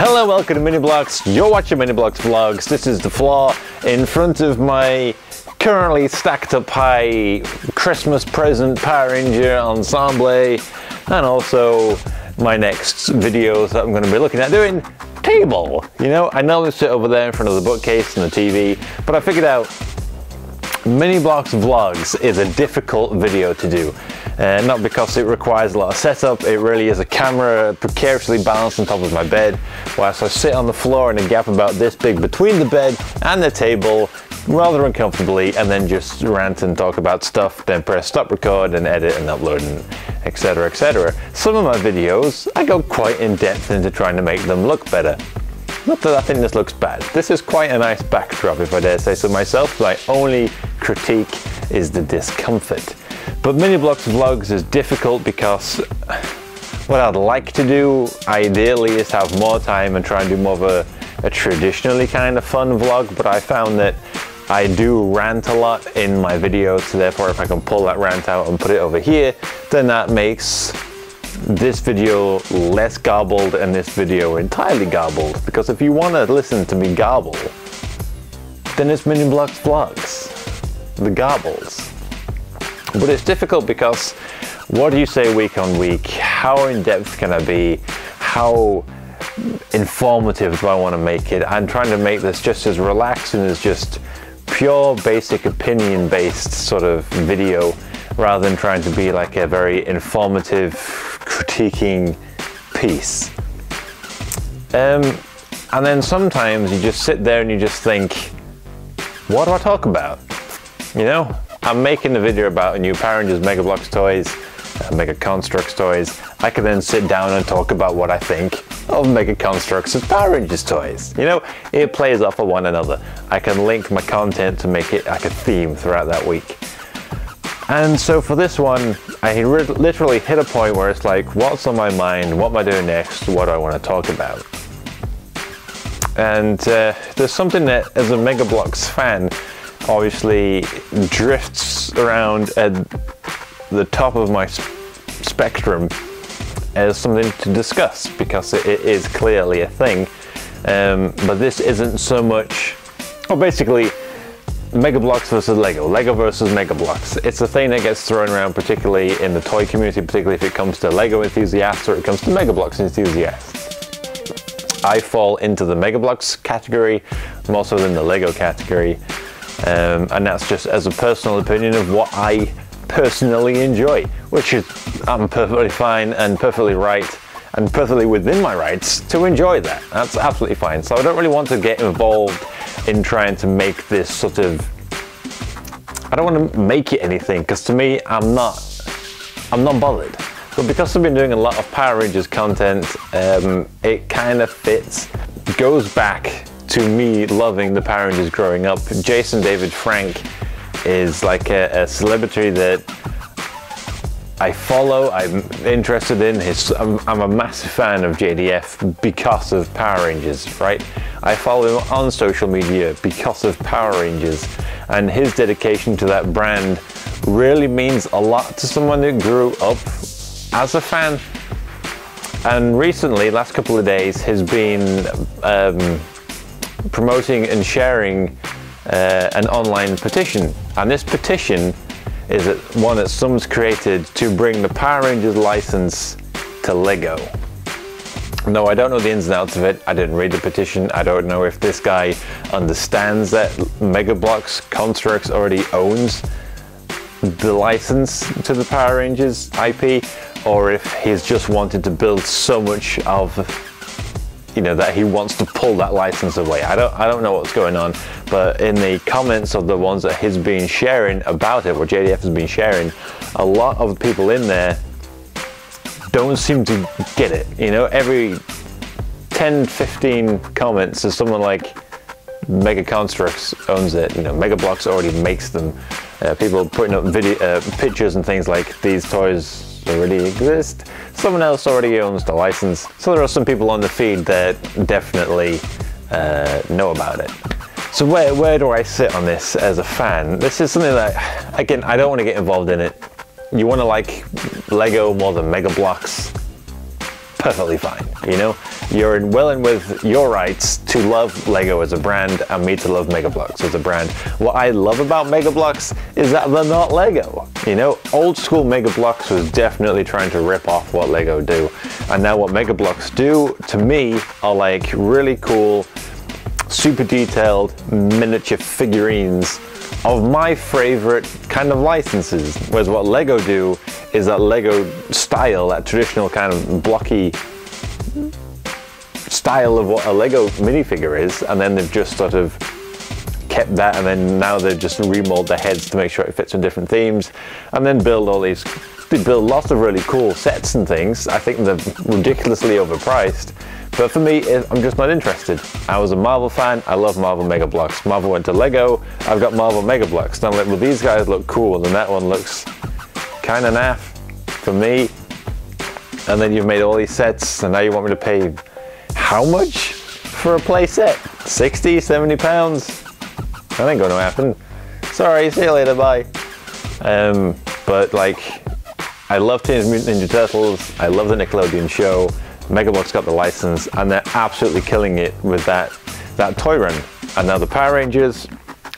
Hello, welcome to Mini Bloks. You're watching Mini Bloks Vlogs. This is the floor in front of my currently stacked up high Christmas present Power Ranger ensemble, and also my next videos that I'm going to be looking at doing table. You know, I normally sit over there in front of the bookcase and the TV, but I figured out Mini Bloks Vlogs is a difficult video to do. Not because it requires a lot of setup, it really is a camera precariously balanced on top of my bed, whilst I sit on the floor in a gap about this big between the bed and the table, rather uncomfortably, and then just rant and talk about stuff, then press stop record and edit and upload and etc, etc. Some of my videos, I go quite in depth into trying to make them look better. Not that I think this looks bad. This is quite a nice backdrop, if I dare say so myself. My only critique is the discomfort. But Mini Bloks Vlogs is difficult because what I'd like to do, ideally, is have more time and try and do more of a traditionally kind of fun vlog, but I found that I do rant a lot in my videos, so therefore if I can pull that rant out and put it over here, then that makes this video less garbled and this video entirely garbled. Because if you want to listen to me garble, then it's Mini Bloks Vlogs, the garbles. But it's difficult because what do you say week on week? How in depth can I be? How informative do I want to make it? I'm trying to make this just as relaxed and as just pure basic opinion based sort of video, rather than trying to be like a very informative critiquing piece. And then sometimes you just sit there and you just think, what do I talk about? You know, I'm making a video about a new Power Rangers Mega Bloks toys, Mega Construx toys. I can then sit down and talk about what I think of Mega Construx's Power Rangers toys. You know, it plays off of one another. I can link my content to make it like a theme throughout that week. And so for this one, I literally hit a point where it's like, what's on my mind? What am I doing next? What do I want to talk about? And there's something that, as a Mega Bloks fan, obviously drifts around at the top of my spectrum as something to discuss, because it is clearly a thing. But this isn't so much, well, basically, Mega Bloks versus Lego, Lego versus Mega Bloks. It's a thing that gets thrown around, particularly in the toy community, particularly if it comes to Lego enthusiasts or it comes to Mega Bloks enthusiasts. I fall into the Mega Bloks category, I'm also in the Lego category, and that's just as a personal opinion of what I personally enjoy, which is I'm perfectly fine and perfectly right and perfectly within my rights to enjoy that. That's absolutely fine. So I don't really want to get involved in trying to make this sort of, I don't want to make it anything, because to me I'm not bothered. But because I've been doing a lot of Power Rangers content, it kind of fits, goes back to me loving the Power Rangers growing up. Jason David Frank is like a celebrity that I follow, I'm interested in. I'm a massive fan of JDF because of Power Rangers, right? I follow him on social media because of Power Rangers, and his dedication to that brand really means a lot to someone who grew up as a fan. And recently, last couple of days, has been promoting and sharing an online petition, and this petition is one that someone's created to bring the Power Rangers license to Lego. No, I don't know the ins and outs of it. I didn't read the petition. I don't know if this guy understands that Mega Bloks Construx already owns the license to the Power Rangers IP, or if he's just wanted to build so much of, you know, that he wants to pull that license away. I don't know what's going on, but in the comments of the ones that he's been sharing about it, or JDF has been sharing, a lot of people in there don't seem to get it. You know, every 10-15 comments there's someone like, Mega Construx owns it, you know, Mega Bloks already makes them. People putting up pictures and things like, these toys already exist, someone else already owns the license. So there are some people on the feed that definitely know about it. So where do I sit on this as a fan? This is something that, again, I don't want to get involved in it. You want to like Lego more than Mega Bloks? perfectly fine. You know, you're well in with your rights to love Lego as a brand and me to love Mega Bloks as a brand. What I love about Mega Bloks is that they're not Lego. You know, old school Mega Bloks was definitely trying to rip off what Lego do. And now what Mega Bloks do, to me, are like really cool, super detailed miniature figurines of my favorite kind of licenses. Whereas what Lego do is that Lego style, that traditional kind of blocky style of what a Lego minifigure is, and then they've just sort of kept that, and then now they've just remold the heads to make sure it fits in different themes, and then build all these, they build lots of really cool sets and things. I think they're ridiculously overpriced. But for me, I'm just not interested. I was a Marvel fan, I love Marvel Mega Bloks. Marvel went to Lego, I've got Marvel Mega Bloks. And I'm like, well, these guys look cool, and that one looks kind of naff for me. And then you've made all these sets, and now you want me to pay how much for a play set? 60, 70 pounds? That ain't gonna happen. Sorry, see you later, bye. But like, I love Teenage Mutant Ninja Turtles, I love the Nickelodeon show. Mega Bloks got the license, and they're absolutely killing it with that toy run. And now the Power Rangers,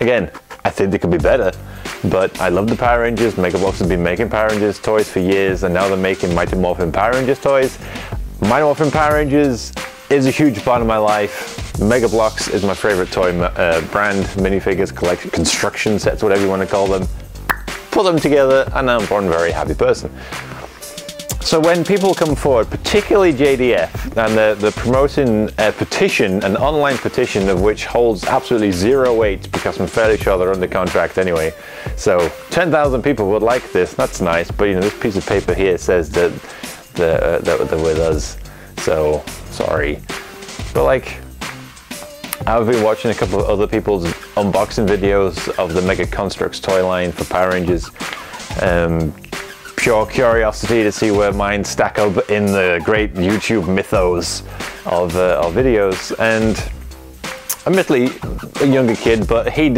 again, I think they could be better, but I love the Power Rangers. Mega Bloks have been making Power Rangers toys for years, and now they're making Mighty Morphin Power Rangers toys. Mighty Morphin Power Rangers is a huge part of my life. Mega Bloks is my favorite toy brand, minifigures, collection, construction sets, whatever you want to call them. Put them together, and I'm one very happy person. So when people come forward, particularly JDF, and they're promoting a petition, an online petition of which holds absolutely zero weight, because I'm fairly sure they're under contract anyway. So 10,000 people would like this, that's nice, but you know, this piece of paper here says that they're with us, so sorry. But like, I've been watching a couple of other people's unboxing videos of the Mega Construx toy line for Power Rangers. Pure curiosity to see where mine stack up in the great YouTube mythos of videos, and admittedly a younger kid, but he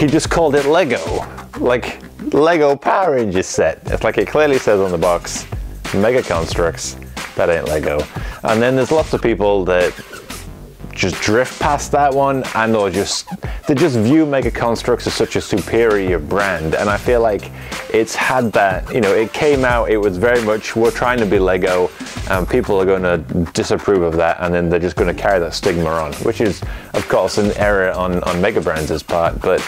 just called it Lego, like Lego Power Rangers set. It's like it clearly says on the box, Mega Construx, that ain't Lego. And then there's lots of people that just drift past that one, and they just view Mega Construx as such a superior brand. And I feel like it's had that, you know, it came out, it was very much, we're trying to be Lego, and people are going to disapprove of that, and then they're just going to carry that stigma on, which is of course an error on Mega Brands' part. But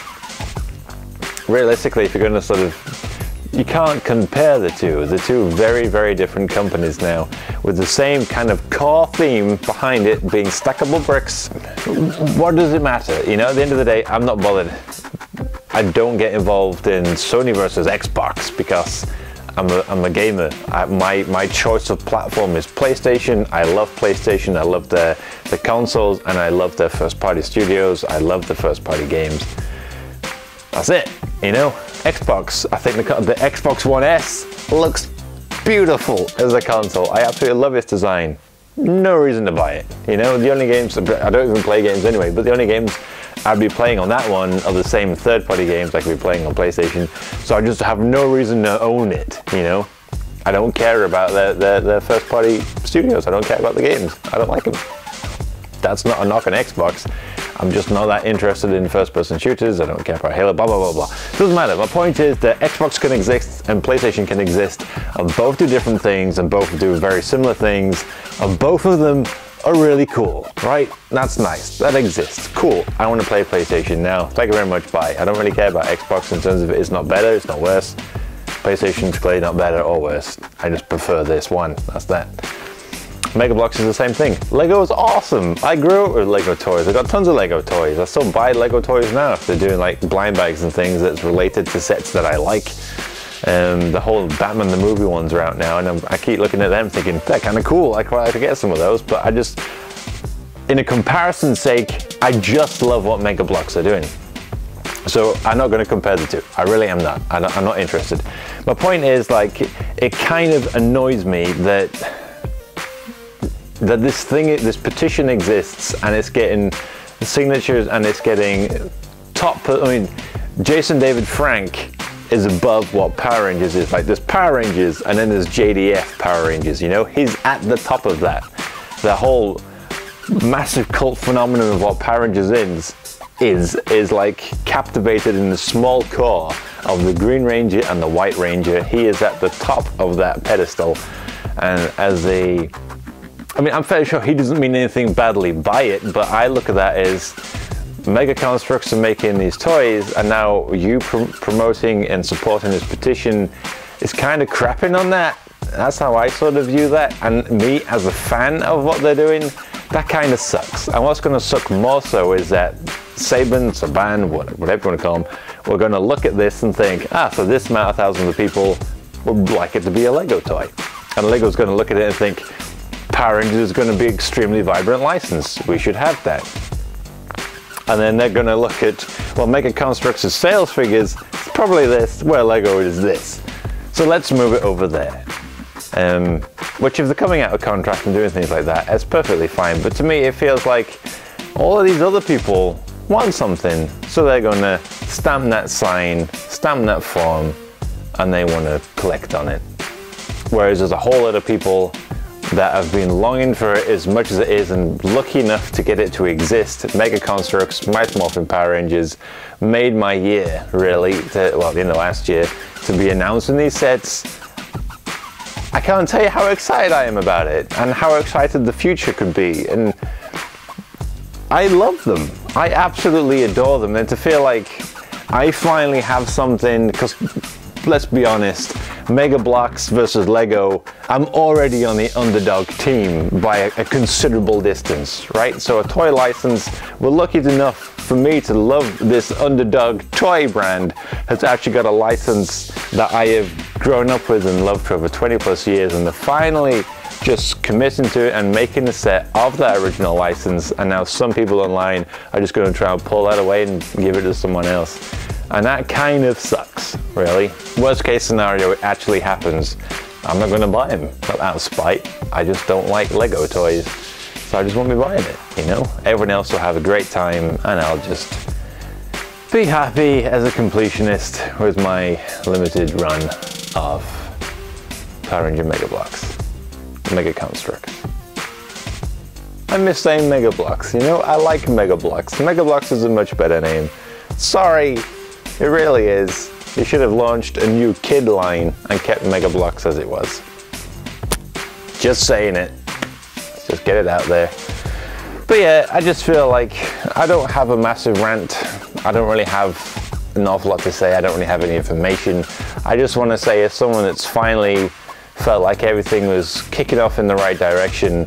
realistically, if you're going to sort of, you can't compare the two. The two very, very different companies now, with the same kind of core theme behind it being stackable bricks. What does it matter? You know, at the end of the day, I'm not bothered. I don't get involved in Sony versus Xbox because I'm a gamer. My choice of platform is PlayStation. I love PlayStation. I love the consoles, and I love their first-party studios. I love the first-party games. That's it, you know. Xbox, I think the Xbox One S looks beautiful as a console. I absolutely love its design. No reason to buy it. You know, the only games, I don't even play games anyway, but the only games I'd be playing on that one are the same third-party games I could be playing on PlayStation. So I just have no reason to own it, you know. I don't care about their first-party studios. I don't care about the games. I don't like them. That's not a knock on Xbox. I'm just not that interested in first-person shooters. I don't care about Halo, blah, blah, blah, blah. Doesn't matter. My point is that Xbox can exist and PlayStation can exist, and both do different things, and both do very similar things, and both of them are really cool, right? That's nice. That exists. Cool. I want to play PlayStation now. Thank you very much. Bye. I don't really care about Xbox in terms of it's not better, it's not worse. PlayStation's clearly not better or worse. I just prefer this one. That's that. Mega Bloks is the same thing. Lego is awesome. I grew up with Lego toys. I got tons of Lego toys. I still buy Lego toys now if they're doing like blind bags and things that's related to sets that I like. The whole Batman the movie ones are out now, and I keep looking at them thinking, they're kind of cool. I quite like to get some of those, but I just, in a comparison's sake, I just love what Mega Bloks are doing. So I'm not going to compare the two. I really am not. I'm not interested. My point is, like, it kind of annoys me that this petition exists, and it's getting signatures, and it's getting I mean, Jason David Frank is above what Power Rangers is. Like, there's Power Rangers and then there's JDF Power Rangers, you know? He's at the top of that. The whole massive cult phenomenon of what Power Rangers is like captivated in the small core of the Green Ranger and the White Ranger. He is at the top of that pedestal, and I mean, I'm fairly sure he doesn't mean anything badly by it, but I look at that as Mega Construx are making these toys, and now you promoting and supporting this petition is kind of crapping on that. That's how I sort of view that, and me as a fan of what they're doing, that kind of sucks. And what's going to suck more so is that Saban, whatever you want to call them, we're going to look at this and think, so this amount of thousands of people would like it to be a Lego toy. And Lego's going to look at it and think, Power Rangers is going to be extremely vibrant license. We should have that. And then they're going to look at, well, Mega Construx's sales figures, it's probably this, where Lego is this. So let's move it over there. Which, if they're coming out of contract and doing things like that, it's perfectly fine. But to me, it feels like all of these other people want something, so they're going to stamp that sign, stamp that form, and they want to collect on it. Whereas there's a whole lot of people that have been longing for it as much as it is and lucky enough to get it to exist. Mega Construx, Mighty Morphin Power Rangers made my year, really, last year, to be announcing these sets. I can't tell you how excited I am about it and how excited the future could be. And I love them. I absolutely adore them. And to feel like I finally have something, because let's be honest, Mega Bloks versus Lego, I'm already on the underdog team by a considerable distance, right? So a toy license, we're lucky enough for me to love this underdog toy brand, has actually got a license that I have grown up with and loved for over 20 plus years, and they're finally just committing to it and making a set of that original license, and now some people online are just going to try and pull that away and give it to someone else. And that kind of sucks, really. Worst case scenario, it actually happens. I'm not going to buy them, not out of spite. I just don't like Lego toys, so I just won't be buying it, you know? Everyone else will have a great time, and I'll just be happy as a completionist with my limited run of Power Ranger Mega Bloks, Mega Construx. I miss saying Mega Bloks, you know? I like Mega Bloks. Mega Bloks is a much better name. Sorry. It really is. You should have launched a new kid line and kept Mega Bloks as it was. Just saying it. Just get it out there. But yeah, I just feel like I don't have a massive rant. I don't really have an awful lot to say. I don't really have any information. I just want to say, as someone that's finally felt like everything was kicking off in the right direction,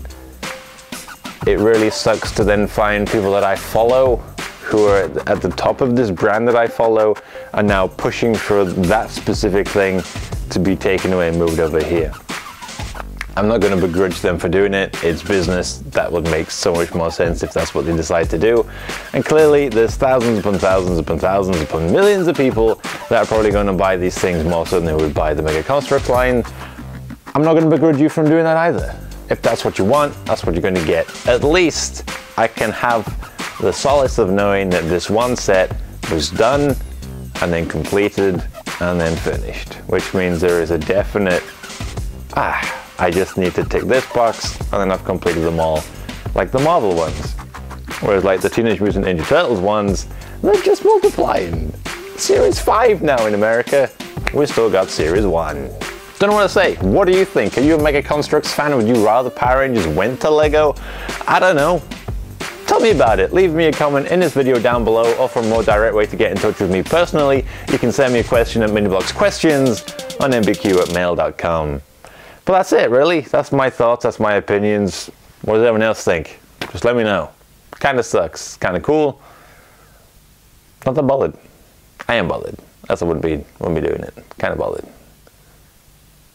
it really sucks to then find people that I follow who are at the top of this brand that I follow are now pushing for that specific thing to be taken away and moved over here. I'm not going to begrudge them for doing it. It's business. That would make so much more sense if that's what they decide to do. And clearly there's thousands upon thousands upon thousands upon millions of people that are probably going to buy these things more so than they would buy the Mega Construx line. I'm not going to begrudge you from doing that either. If that's what you want, that's what you're going to get. At least I can have the solace of knowing that this one set was done and then completed and then finished, which means there is a definite, I just need to tick this box and then I've completed them all, like the Marvel ones. Whereas like the Teenage Mutant Ninja Turtles ones, they're just multiplying. Series 5 now in America, we've still got Series 1. Don't know what to say. What do you think? Are you a Mega Construx fan? Would you rather Power Rangers went to Lego? I don't know. Tell me about it. Leave me a comment in this video down below, or for a more direct way to get in touch with me personally, you can send me a question at miniblocksquestions on mbq@mail.com. But that's it, really. That's my thoughts, that's my opinions. What does everyone else think? Just let me know. Kinda sucks. Kinda cool. Not that bothered. I am bothered. Else I wouldn't be doing it. Kinda bothered.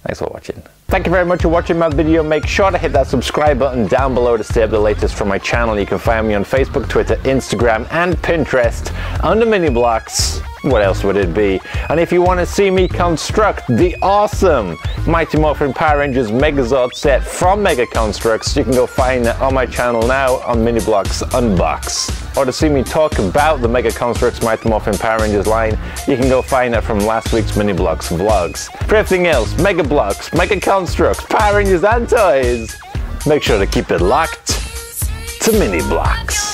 Thanks for watching. Thank you very much for watching my video. Make sure to hit that subscribe button down below to stay up the latest from my channel. You can find me on Facebook, Twitter, Instagram, and Pinterest under Mini Bloks. what else would it be? And if you want to see me construct the awesome Mighty Morphin Power Rangers Megazord set from Mega Construx, you can go find it on my channel now on Mini Bloks Unbox. Or to see me talk about the Mega Construx Mighty Morphin Power Rangers line, you can go find that from last week's Mini Bloks vlogs. For everything else, Mega Bloks, Mega Construx, Power Rangers and toys, make sure to keep it locked to Mini Bloks.